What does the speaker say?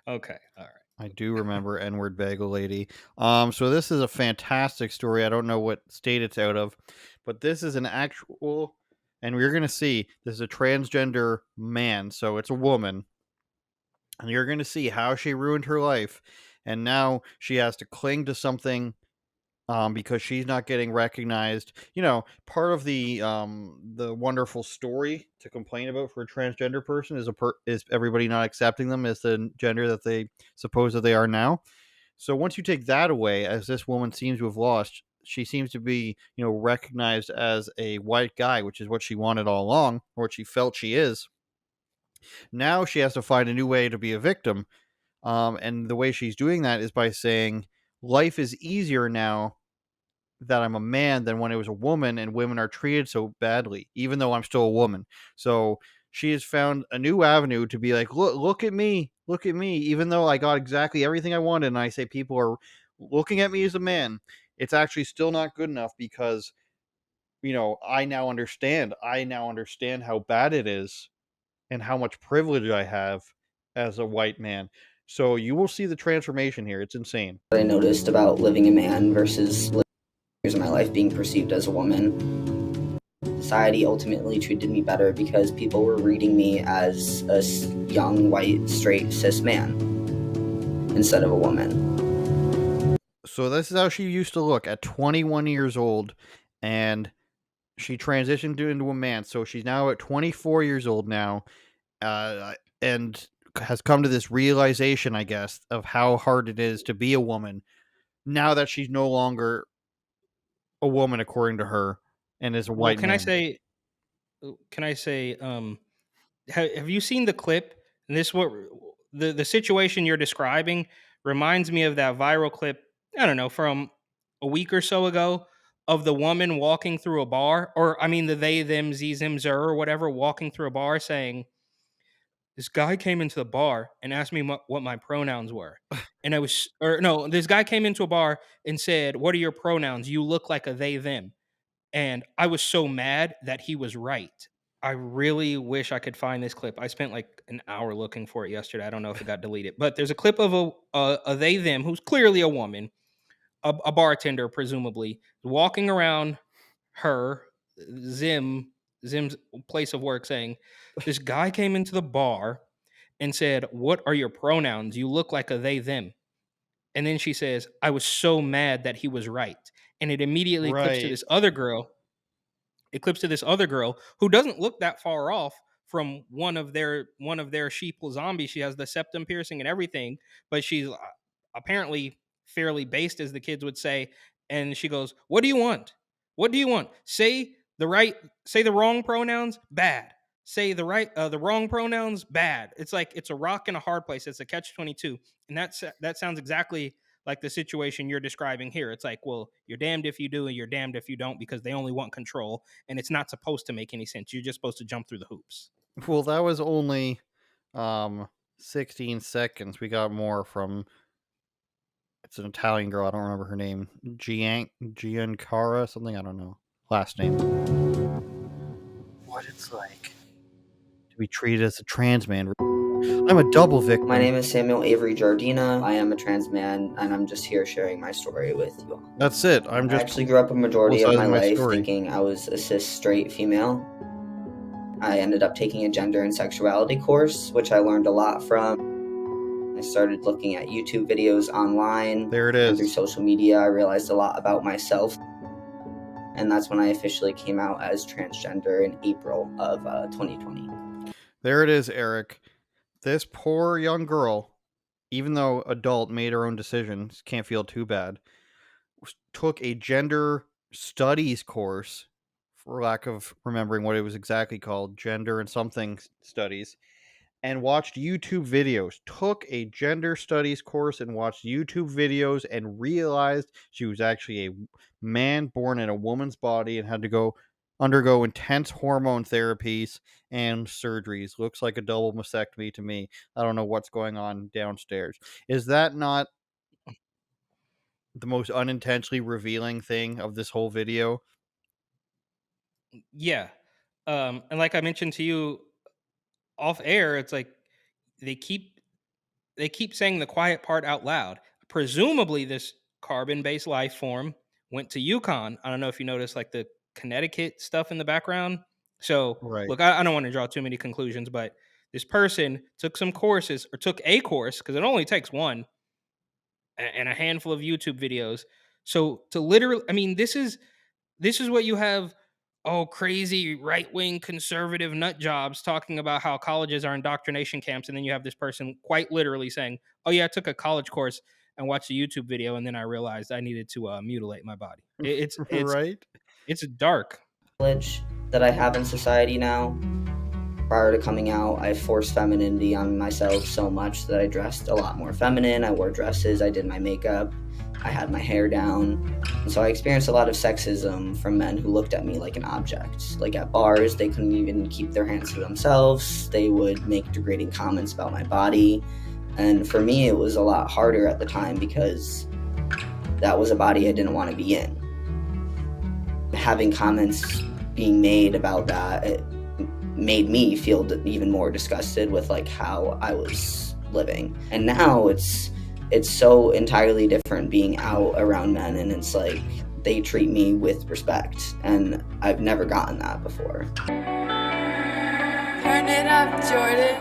Okay, all right. I do remember N-word bagel lady. So this is a fantastic story. I don't know what state it's out of, but this is an actual, and we're gonna see this is a transgender man, so it's a woman, and you're gonna see how she ruined her life, and now she has to cling to something because she's not getting recognized. Part of the wonderful story to complain about for a transgender person is everybody not accepting them as the gender that they suppose that they are now. So once you take that away, as this woman seems to have lost, she seems to be, recognized as a white guy, which is what she wanted all along, or what she felt she is. Now she has to find a new way to be a victim. And the way she's doing that is by saying, life is easier now that I'm a man than when I was a woman, and women are treated so badly, even though I'm still a woman. So she has found a new avenue to be like, look at me, even though I got exactly everything I wanted. And I say people are looking at me as a man. It's actually still not good enough because, I now understand how bad it is and how much privilege I have as a white man. So you will see the transformation here. It's insane. I noticed about living a man versus living years of my life being perceived as a woman. Society ultimately treated me better because people were reading me as a young, white, straight, cis man instead of a woman. So this is how she used to look at 21 years old, and she transitioned into a man. So she's now at 24 years old now, and has come to this realization, I guess, of how hard it is to be a woman now that she's no longer a woman according to her and is a Well, white man. can I say, have you seen the clip? And this what the situation you're describing reminds me of that viral clip. I don't know, from a week or so ago, of the woman walking through a bar, or I mean the they them z's them zer or whatever, walking through a bar saying, "This guy came into the bar and asked me what my pronouns were." And I was, or no, this guy came into a bar and said, "What are your pronouns? You look like a they them." And I was so mad that he was right. I really wish I could find this clip. I spent like an hour looking for it yesterday. I don't know if it got deleted, but there's a clip of a they them who's clearly a woman, a bartender presumably, walking around her Zim Zim's place of work, saying, "This guy came into the bar and said, 'What are your pronouns? You look like a they them.'" And then she says, "I was so mad that he was right." And it immediately clips to Right. this other girl. It clips to this other girl who doesn't look that far off from one of their sheeple zombies. She has the septum piercing and everything, but she's apparently fairly based, as the kids would say. And she goes, "What do you want? What do you want? Say the wrong pronouns, bad. Say the wrong pronouns, bad." It's like it's a rock and a hard place. It's a catch-22, and that sounds exactly like the situation you're describing here. It's like, well, you're damned if you do and you're damned if you don't, because they only want control, and it's not supposed to make any sense. You're just supposed to jump through the hoops. Well, that was only um 16 seconds. We got more from, it's an Italian girl. I don't remember her name. Giancara something. I don't know last name. What it's like to be treated as a trans man. I'm a double My victim. name is Samuel Avery Jardina. I am a trans man, and I'm just here sharing my story with you all. That's it. I'm I just actually grew up a majority of my publicizing my life story. thinking I was a cis straight female. I ended up taking a gender and sexuality course, which I learned a lot from. I started looking at YouTube videos online, There it and through is. social media, I realized a lot about myself. And that's when I officially came out as transgender in April of 2020. There it is, Eric. This poor young girl, even though adult, made her own decisions, can't feel too bad, took a gender studies course, for lack of remembering what it was exactly called, gender and something studies, and watched YouTube videos. Took a gender studies course and watched YouTube videos and realized she was actually a man born in a woman's body and had to go undergo intense hormone therapies and surgeries. Looks like a double mastectomy to me. I don't know what's going on downstairs. Is that not the most unintentionally revealing thing of this whole video? Yeah. And like I mentioned to you off air, it's like they keep they keep saying the quiet part out loud. Presumably, this carbon-based life form went to Yukon. I don't know if you noticed like the Connecticut stuff in the background. So, Right. look, I don't want to draw too many conclusions, but this person took some courses or took a course because it only takes one and a handful of YouTube videos. So to literally, I mean, this is what you have. Oh, crazy right wing conservative nut jobs talking about how colleges are indoctrination camps, and then you have this person quite literally saying, "Oh yeah, I took a college course and watched a YouTube video, and then I realized I needed to mutilate my body." Right. It's dark. Privilege that I have in society now. Prior to coming out, I forced femininity on myself so much that I dressed a lot more feminine. I wore dresses, I did my makeup, I had my hair down. And so I experienced a lot of sexism from men who looked at me like an object. Like at bars, they couldn't even keep their hands to themselves. They would make degrading comments about my body. And for me, it was a lot harder at the time because that was a body I didn't want to be in. Having comments being made about that, it made me feel even more disgusted with like how I was living. And now it's so entirely different being out around men, and it's like they treat me with respect, and I've never gotten that before. Turn it up, Jordan.